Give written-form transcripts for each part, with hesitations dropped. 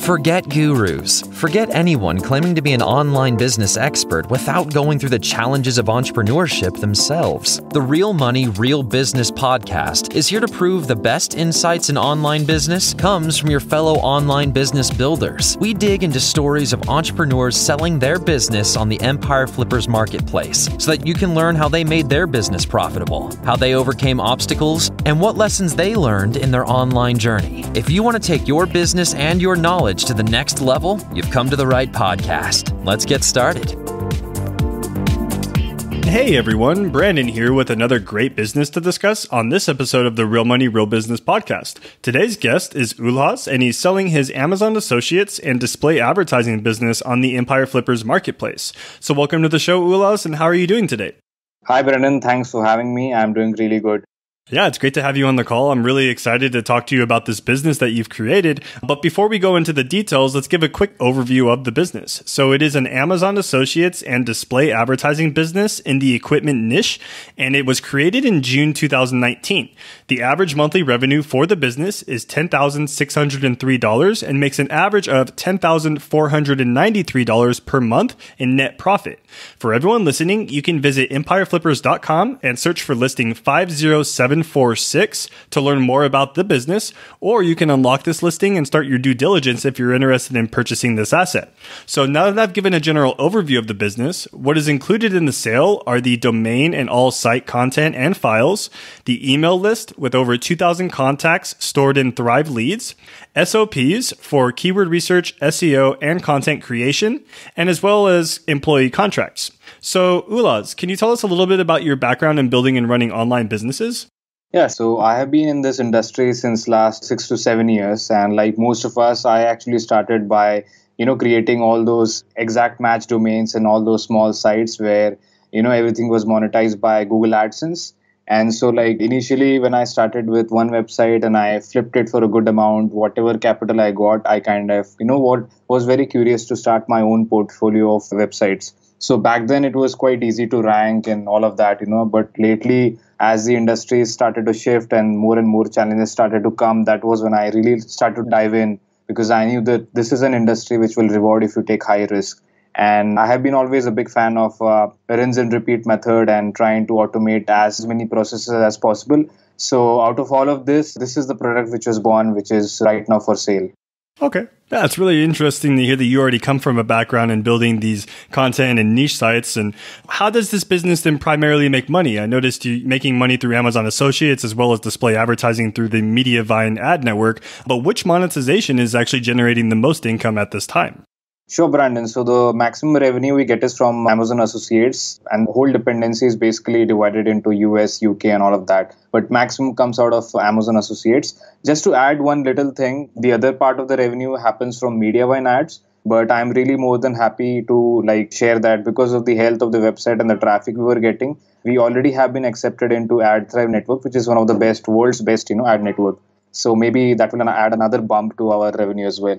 Forget gurus. Forget anyone claiming to be an online business expert without going through the challenges of entrepreneurship themselves. The Real Money, Real Business podcast is here to prove the best insights in online business comes from your fellow online business builders. We dig into stories of entrepreneurs selling their business on the Empire Flippers marketplace so that you can learn how they made their business profitable, how they overcame obstacles, and what lessons they learned in their online journey. If you want to take your business and your knowledge to the next level, you've come to the right podcast. Let's get started. Hey everyone, Brandon here with another great business to discuss on this episode of the Real Money, Real Business podcast. Today's guest is Ulhas, and he's selling his Amazon Associates and display advertising business on the Empire Flippers marketplace. So welcome to the show, Ulhas, and how are you doing today? Hi, Brandon. Thanks for having me. I'm doing really good. Yeah, it's great to have you on the call. I'm really excited to talk to you about this business that you've created. But before we go into the details, let's give a quick overview of the business. So it is an Amazon Associates and display advertising business in the equipment niche, and it was created in June 2019. The average monthly revenue for the business is $10,603 and makes an average of $10,493 per month in net profit. For everyone listening, you can visit empireflippers.com and search for listing 50746 to learn more about the business, or you can unlock this listing and start your due diligence if you're interested in purchasing this asset. So now that I've given a general overview of the business, what is included in the sale are the domain and all site content and files, the email list with over 2,000 contacts stored in Thrive Leads, SOPs for keyword research, SEO, and content creation, and as well as employee contracts. So Ulhas, can you tell us a little bit about your background in building and running online businesses? Yeah, so I have been in this industry since last 6 to 7 years. And like most of us, I actually started by, creating all those exact match domains and all those small sites where, everything was monetized by Google AdSense. And so like initially when I started with one website and I flipped it for a good amount, whatever capital I got, I kind of, was very curious to start my own portfolio of websites. So back then it was quite easy to rank and all of that, but lately as the industry started to shift and more challenges started to come, that was when I really started to dive in, because I knew that this is an industry which will reward if you take high risk. And I have been always a big fan of rinse and repeat method and trying to automate as many processes as possible. So out of all of this is the product which was born, which is right now for sale. Okay. Yeah, it's really interesting to hear that you already come from a background in building these content and niche sites. And how does this business then primarily make money? I noticed you making money through Amazon Associates as well as display advertising through the Mediavine ad network. But which monetization is actually generating the most income at this time? Sure, Brandon. So the maximum revenue we get is from Amazon Associates, and the whole dependency is basically divided into US, UK and all of that. But maximum comes out of Amazon Associates. Just to add one little thing, the other part of the revenue happens from Mediavine ads. But I'm really more than happy to share that because of the health of the website and the traffic we were getting, we already have been accepted into AdThrive network, which is one of the world's best, ad network. So maybe that will add another bump to our revenue as well.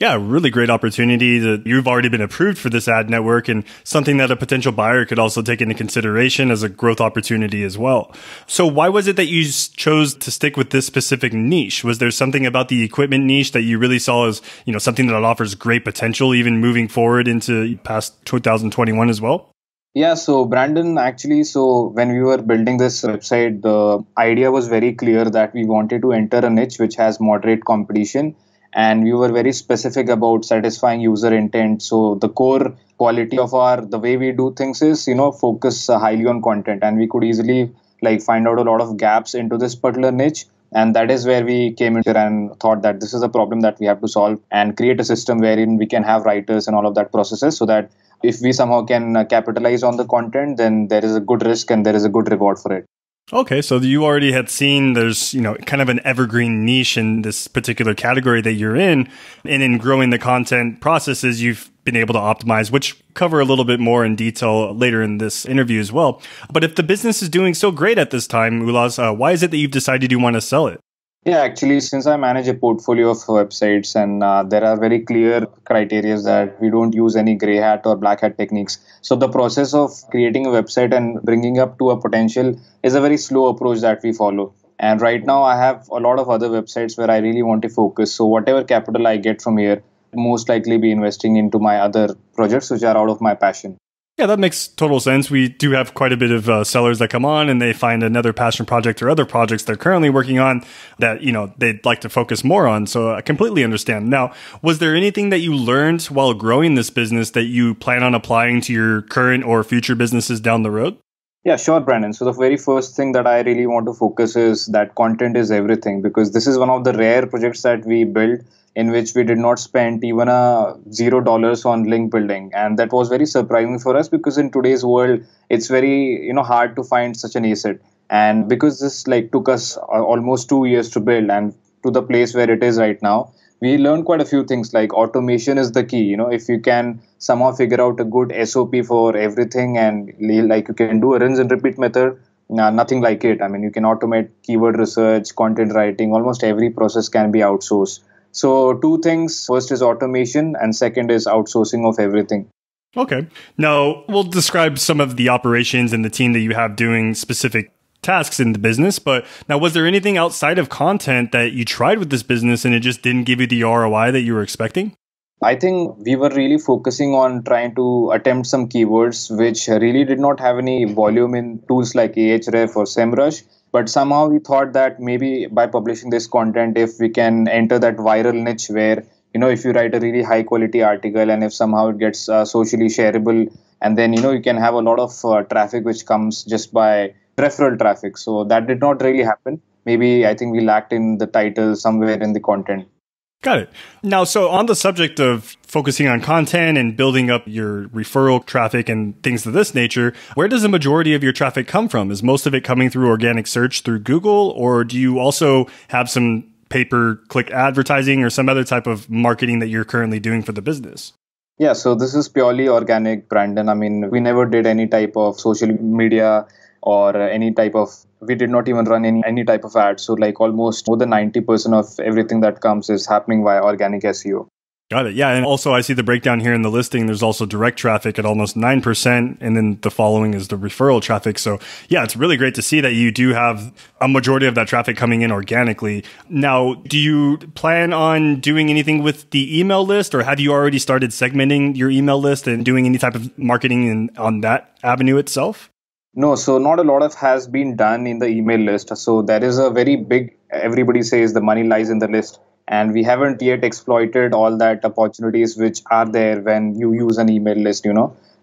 Yeah, really great opportunity that you've already been approved for this ad network and something that a potential buyer could also take into consideration as a growth opportunity as well. So why was it that you chose to stick with this specific niche? Was there something about the equipment niche that you really saw as, something that offers great potential even moving forward into past 2021 as well? Yeah, so Brandon, actually, when we were building this website, the idea was very clear that we wanted to enter a niche which has moderate competition. And we were very specific about satisfying user intent. So the core quality of the way we do things is, focus highly on content. And we could easily find out a lot of gaps into this particular niche. And that is where we came in here and thought that this is a problem that we have to solve and create a system wherein we can have writers and all of that processes, so that if we somehow can capitalize on the content, then there is a good risk and there is a good reward for it. Okay, so you already had seen there's, kind of an evergreen niche in this particular category that you're in. And in growing the content processes, you've been able to optimize, which cover a little bit more in detail later in this interview as well. But if the business is doing so great at this time, Ulhas, why is it that you've decided you want to sell it? Yeah, actually, since I manage a portfolio of websites and there are very clear criteria that we don't use any gray hat or black hat techniques. So the process of creating a website and bringing up to a potential is a very slow approach that we follow. And right now I have a lot of other websites where I really want to focus. So whatever capital I get from here, most likely be investing into my other projects, which are out of my passion. Yeah, that makes total sense. We do have quite a bit of sellers that come on and they find another passion project or other projects they're currently working on that, they'd like to focus more on. So I completely understand. Now, was there anything that you learned while growing this business that you plan on applying to your current or future businesses down the road? Yeah, sure, Brandon. So the very first thing that I really want to focus is that content is everything, because this is one of the rare projects that we built in which we did not spend even a $0 on link building. And that was very surprising for us, because in today's world, it's very, hard to find such an asset. And because this took us almost 2 years to build and to the place where it is right now, we learned quite a few things. Like automation is the key. If you can somehow figure out a good SOP for everything, and like you can do a rinse and repeat method, nothing like it. I mean, you can automate keyword research, content writing, almost every process can be outsourced. So two things: first is automation, and second is outsourcing of everything. Okay. Now, we'll describe some of the operations and the team that you have doing specific tasks in the business. But now, was there anything outside of content that you tried with this business and it just didn't give you the ROI that you were expecting? I think we were really focusing on trying to attempt some keywords which really did not have any volume in tools like Ahref or SEMrush. But somehow we thought that maybe by publishing this content, if we can enter that viral niche where, if you write a really high quality article and if somehow it gets socially shareable, and then, you can have a lot of traffic which comes just by referral traffic. So that did not really happen. Maybe I think we lacked in the title somewhere in the content. Got it. Now, so on the subject of focusing on content and building up your referral traffic and things of this nature, where does the majority of your traffic come from? Is most of it coming through organic search through Google, or do you also have some pay-per-click advertising or some other type of marketing that you're currently doing for the business? Yeah, so this is purely organic, Brandon. I mean, we never did any type of social media or we did not even run any type of ads. So almost more than 90% of everything that comes is happening via organic SEO. Got it. Yeah. And also I see the breakdown here in the listing. There's also direct traffic at almost 9%. And then the following is the referral traffic. So yeah, it's really great to see that you do have a majority of that traffic coming in organically. Now, do you plan on doing anything with the email list, or have you already started segmenting your email list and doing any type of marketing on that avenue itself? No, so not a lot of has been done in the email list. So there is a very big, everybody says the money lies in the list. And we haven't yet exploited all that opportunities which are there when you use an email list,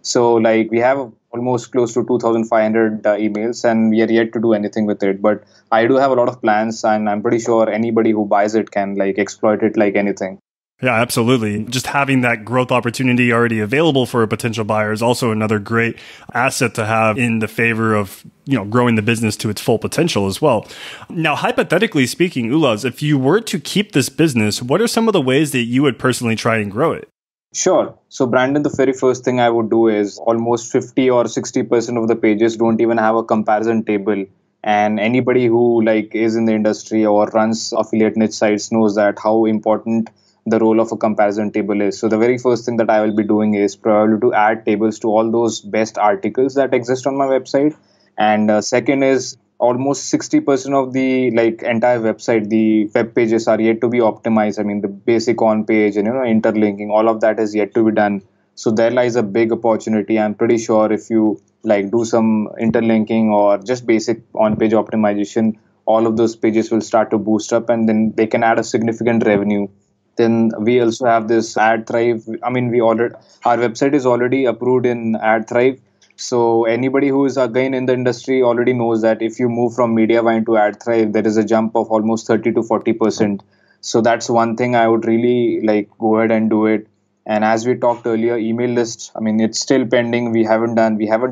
So we have almost close to 2,500 emails, and we are yet to do anything with it. But I do have a lot of plans, and I'm pretty sure anybody who buys it can exploit it like anything. Yeah, absolutely. Just having that growth opportunity already available for a potential buyer is also another great asset to have in the favor of, growing the business to its full potential as well. Now, hypothetically speaking, Ulaz, if you were to keep this business, what are some of the ways that you would personally try and grow it? Sure. So, Brandon, the very first thing I would do is almost 50 or 60% of the pages don't even have a comparison table. And anybody who is in the industry or runs affiliate niche sites knows that how important the role of a comparison table is. So the very first thing that I will be doing is probably to add tables to all those best articles that exist on my website. And second is almost 60% of the entire website, the web pages are yet to be optimized. I mean, the basic on page and interlinking, all of that is yet to be done. So there lies a big opportunity. I'm pretty sure if you do some interlinking or just basic on page optimization, all of those pages will start to boost up, and then they can add a significant revenue. Then we also have this AdThrive. I mean, our website is already approved in AdThrive. So anybody who is again in the industry already knows that if you move from Mediavine to AdThrive, there is a jump of almost 30 to 40%. So that's one thing I would really go ahead and do it. And as we talked earlier, email list, I mean, it's still pending. We haven't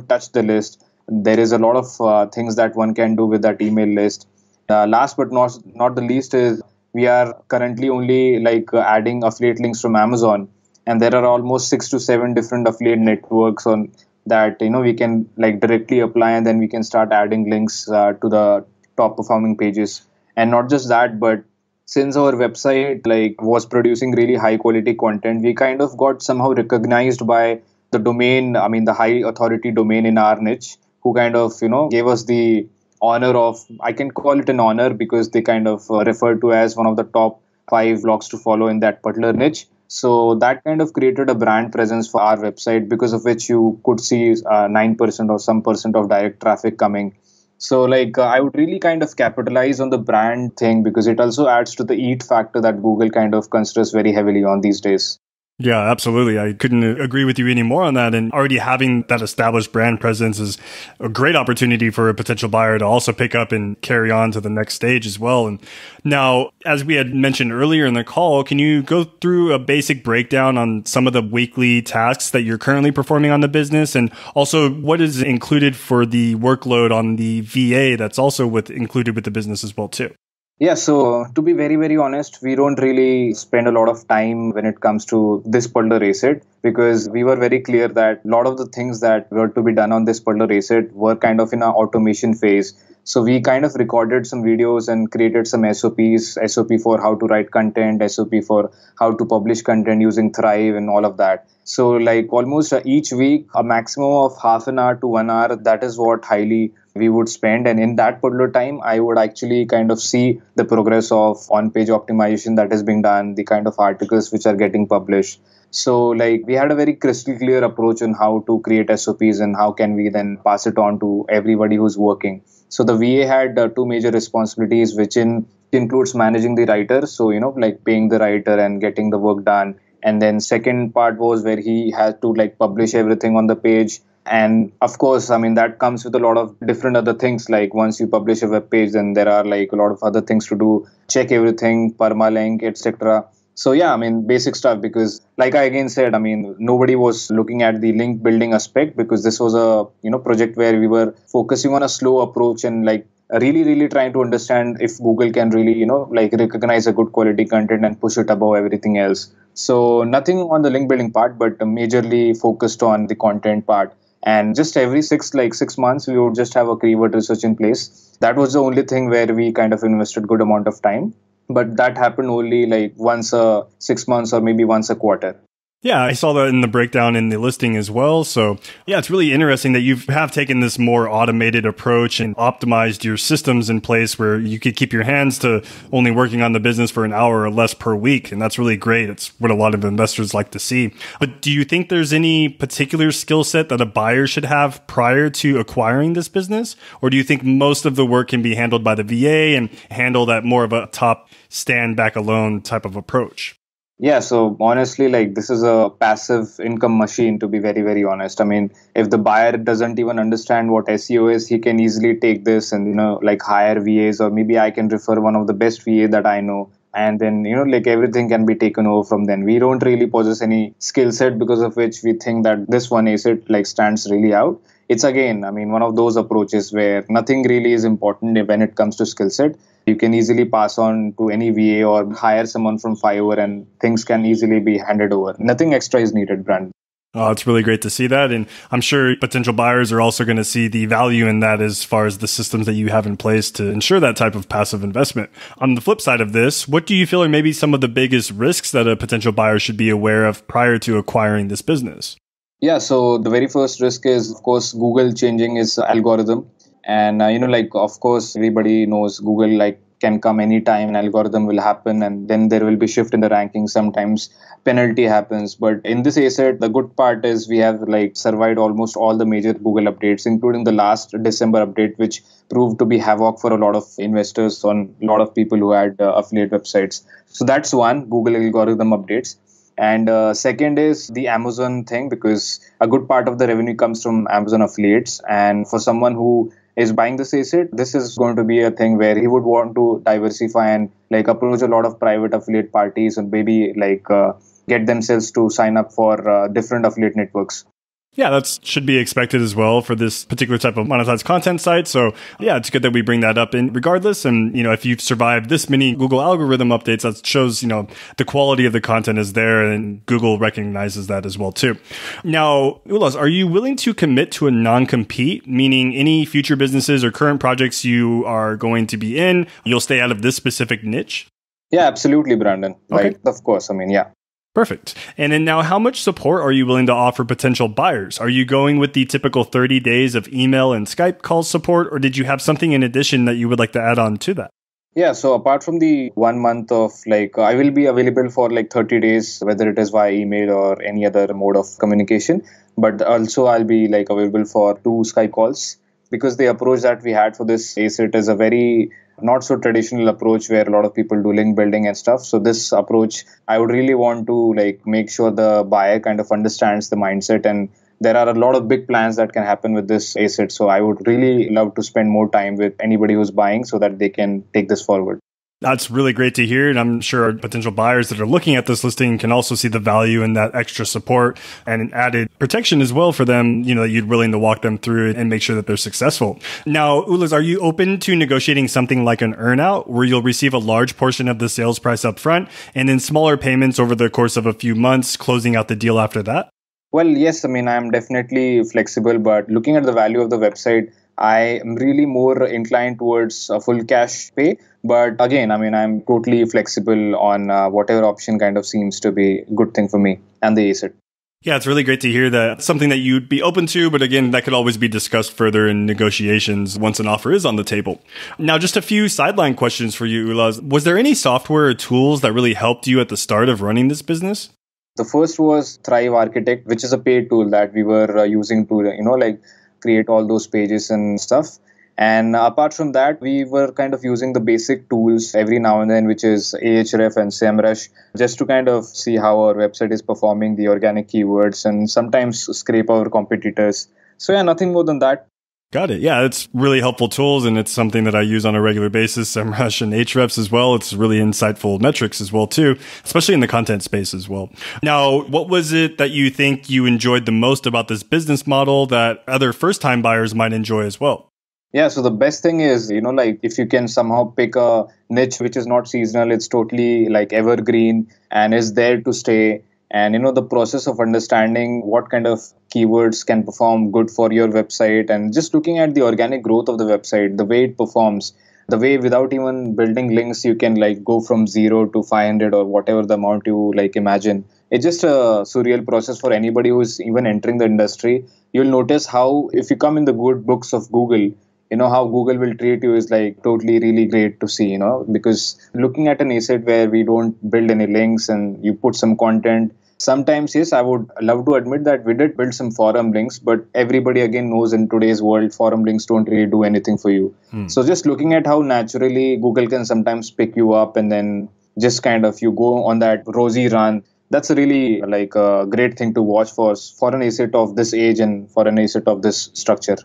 touched the list. There is a lot of things that one can do with that email list. Last but not the least is we are currently only adding affiliate links from Amazon, and there are almost 6 to 7 different affiliate networks on that we can directly apply, and then we can start adding links to the top performing pages. And not just that, but since our website was producing really high quality content, we kind of got somehow recognized by the domain, I mean the high authority domain in our niche, who kind of gave us the honor of, I can call it an honor because they kind of referred to as one of the top 5 blogs to follow in that particular niche. So that kind of created a brand presence for our website, because of which you could see 9% or some percent of direct traffic coming. So I would really kind of capitalize on the brand thing, because it also adds to the eat factor that Google kind of considers very heavily on these days. Yeah, absolutely. I couldn't agree with you any more on that. And already having that established brand presence is a great opportunity for a potential buyer to also pick up and carry on to the next stage as well. And now, as we had mentioned earlier in the call, can you go through a basic breakdown on some of the weekly tasks that you're currently performing on the business? And also what is included for the workload on the VA that's also included with the business as well, too? Yeah, so to be very, very honest, we don't really spend a lot of time when it comes to this particular asset, because we were very clear that a lot of the things that were to be done on this particular asset were kind of in our automation phase. So we kind of recorded some videos and created some SOPs, SOP for how to write content, SOP for how to publish content using Thrive and all of that. So almost each week, a maximum of half an hour to 1 hour, that is what highly we would spend. And in that particular time, I would actually kind of see the progress of on-page optimization that is being done, the kind of articles which are getting published. So we had a very crystal clear approach on how to create SOPs and how can we then pass it on to everybody who's working. So the VA had two major responsibilities, which includes managing the writer. So, paying the writer and getting the work done. And then second part was where he had to publish everything on the page. And of course, that comes with a lot of different other things. Like once you publish a web page, then there are a lot of other things to do, check everything, permalink, etc. So yeah, basic stuff, because like I again said, nobody was looking at the link building aspect, because this was a, project where we were focusing on a slow approach and really, really trying to understand if Google can really, recognize a good quality content and push it above everything else. So nothing on the link building part, but majorly focused on the content part. And just every 6 months, we would just have a keyword research in place. That was the only thing where we kind of invested good amount of time. But that happened only once a 6 months or maybe once a quarter. Yeah, I saw that in the breakdown in the listing as well. So yeah, it's really interesting that you have taken this more automated approach and optimized your systems in place where you could keep your hands to only working on the business for an hour or less per week. And that's really great. It's what a lot of investors like to see. But do you think there's any particular skill set that a buyer should have prior to acquiring this business? Or do you think most of the work can be handled by the VA and handled at more of a top stand back alone type of approach? Yeah, so honestly, this is a passive income machine, to be very, very honest. If the buyer doesn't even understand what SEO is, he can easily take this and, hire VAs, or maybe I can refer one of the best VA that I know. And then, everything can be taken over from then. We don't really possess any skill set, because of which we think that this one asset stands really out. It's again, one of those approaches where nothing really is important when it comes to skill set. You can easily pass on to any VA or hire someone from Fiverr and things can easily be handed over. Nothing extra is needed, Brandon. Oh, it's really great to see that. And I'm sure potential buyers are also going to see the value in that as far as the systems that you have in place to ensure that type of passive investment. On the flip side of this, what do you feel are maybe some of the biggest risks that a potential buyer should be aware of prior to acquiring this business? Yeah, so the very first risk is, of course, Google changing its algorithm. And, of course, everybody knows Google, can come anytime, an algorithm will happen, and then there will be shift in the ranking. Sometimes penalty happens. But in this asset, the good part is we have survived almost all the major Google updates, including the last December update, which proved to be havoc for a lot of investors on a lot of people who had affiliate websites. So that's one, Google algorithm updates. And second is the Amazon thing, because a good part of the revenue comes from Amazon affiliates. And for someone who is buying this asset, this is going to be a thing where he would want to diversify and approach a lot of private affiliate parties and maybe get themselves to sign up for different affiliate networks. Yeah, that should be expected as well for this particular type of monetized content site. So yeah, it's good that we bring that up in regardless. And, if you've survived this many Google algorithm updates, that shows, the quality of the content is there and Google recognizes that as well too. Now, Ulas, are you willing to commit to a non-compete, meaning any future businesses or current projects you are going to be in, you'll stay out of this specific niche? Yeah, absolutely, Brandon. Okay. Of course. Yeah. Perfect. And then now, how much support are you willing to offer potential buyers? Are you going with the typical 30 days of email and Skype call support, or did you have something in addition that you would like to add on to that? Yeah, so apart from the 1 month of I will be available for like 30 days, whether it is via email or any other mode of communication. But also, I'll be like available for two Skype calls because the approach that we had for this ASIT is a very not so traditional approach where a lot of people do link building and stuff. So, this approach, I would really want to like make sure the buyer kind of understands the mindset, and there are a lot of big plans that can happen with this asset. So I would really love to spend more time with anybody who's buying so that they can take this forward. That's really great to hear. And I'm sure potential buyers that are looking at this listing can also see the value in that extra support and added protection as well for them, that you're willing to walk them through it and make sure that they're successful. Now, Ulaz, are you open to negotiating something like an earnout where you'll receive a large portion of the sales price up front and then smaller payments over the course of a few months, closing out the deal after that? Well, yes, I mean, I'm definitely flexible, but looking at the value of the website, I am really more inclined towards a full cash pay. But again, I mean, I'm totally flexible on whatever option kind of seems to be a good thing for me and the asset. Yeah, it's really great to hear that. Something that you'd be open to, but again, that could always be discussed further in negotiations once an offer is on the table. Now, just a few sideline questions for you, Ulaz. Was there any software or tools that really helped you at the start of running this business? The first was Thrive Architect, which is a paid tool that we were using to, create all those pages and stuff. And apart from that, we were kind of using the basic tools every now and then, which is Ahref and SEMrush, just to kind of see how our website is performing, the organic keywords, and sometimes scrape our competitors. So yeah, nothing more than that. Got it. Yeah, it's really helpful tools, and it's something that I use on a regular basis. SEMrush and Ahrefs as well. It's really insightful metrics as well, too, especially in the content space as well. Now, what was it that you think you enjoyed the most about this business model that other first-time buyers might enjoy as well? Yeah, so the best thing is, if you can somehow pick a niche which is not seasonal, it's totally like evergreen and is there to stay. And, the process of understanding what kind of keywords can perform good for your website and just looking at the organic growth of the website, the way it performs, the way without even building links, you can like go from 0 to 500 or whatever the amount you like imagine. It's just a surreal process for anybody who's even entering the industry. You'll notice how if you come in the good books of Google, how Google will treat you is like totally really great to see, because looking at an asset where we don't build any links and you put some content. Sometimes, yes, I would love to admit that we did build some forum links, but everybody again knows in today's world, forum links don't really do anything for you. So just looking at how naturally Google can sometimes pick you up and then just kind of you go on that rosy run. That's a really like a great thing to watch for an asset of this age and for an asset of this structure.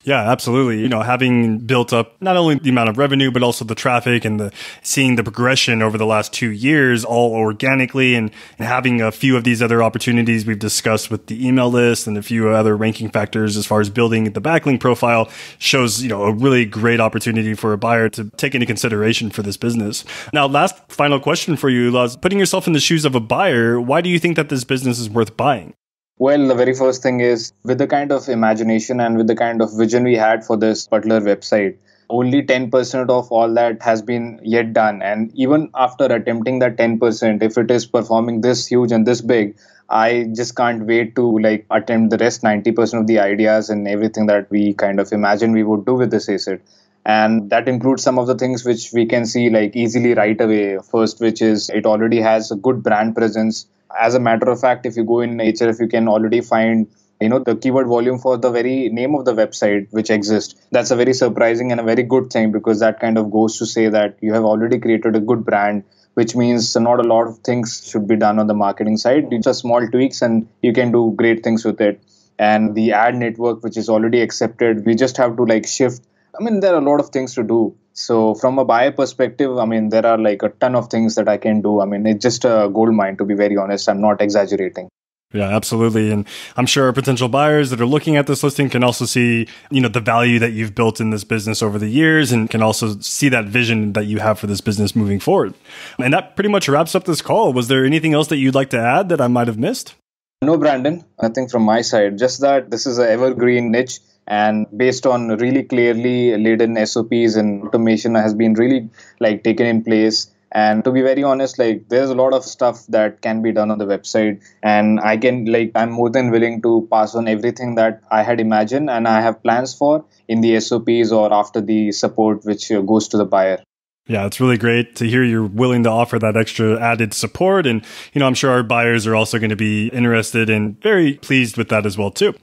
Yeah, absolutely. Having built up not only the amount of revenue, but also the traffic and seeing the progression over the last 2 years, all organically and having a few of these other opportunities we've discussed with the email list and a few other ranking factors as far as building the backlink profile shows, a really great opportunity for a buyer to take into consideration for this business. Now, last final question for you, Laz. Putting yourself in the shoes of a buyer, why do you think that this business is worth buying? Well, the very first thing is with the kind of imagination and with the kind of vision we had for this particular website, only 10% of all that has been yet done. And even after attempting that 10%, if it is performing this huge and this big, I just can't wait to like attempt the rest 90% of the ideas and everything that we kind of imagine we would do with this asset. And that includes some of the things which we can see like easily right away. First, which is it already has a good brand presence. As a matter of fact, if you go in Ahref, you can already find, the keyword volume for the very name of the website which exists. That's a very surprising and a very good thing because that kind of goes to say that you have already created a good brand, which means not a lot of things should be done on the marketing side. It's just small tweaks and you can do great things with it. And the ad network, which is already accepted, we just have to like shift. I mean, there are a lot of things to do. So from a buyer perspective, I mean, there are like a ton of things that I can do. I mean, it's just a gold mine, to be very honest. I'm not exaggerating. Yeah, absolutely. And I'm sure our potential buyers that are looking at this listing can also see, the value that you've built in this business over the years and can also see that vision that you have for this business moving forward. And that pretty much wraps up this call. Was there anything else that you'd like to add that I might have missed? No, Brandon, nothing from my side. Just that this is an evergreen niche. And based on really clearly laid in SOPs and automation has been really like taken in place. And to be very honest, like there's a lot of stuff that can be done on the website. And I'm more than willing to pass on everything that I had imagined and I have plans for in the SOPs or after the support which goes to the buyer. Yeah, it's really great to hear you're willing to offer that extra added support. And, I'm sure our buyers are also going to be interested and very pleased with that as well, too.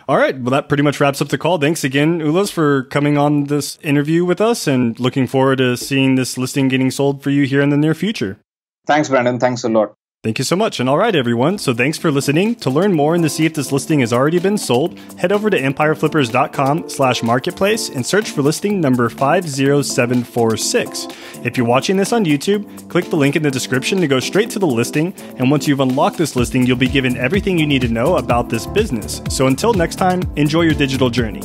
All right. Well, that pretty much wraps up the call. Thanks again, Ulas, for coming on this interview with us and looking forward to seeing this listing getting sold for you here in the near future. Thanks, Brandon. Thanks a lot. Thank you so much. And all right, everyone. So thanks for listening. To learn more and to see if this listing has already been sold, head over to empireflippers.com/marketplace and search for listing number 50746. If you're watching this on YouTube, click the link in the description to go straight to the listing. And once you've unlocked this listing, you'll be given everything you need to know about this business. So until next time, enjoy your digital journey.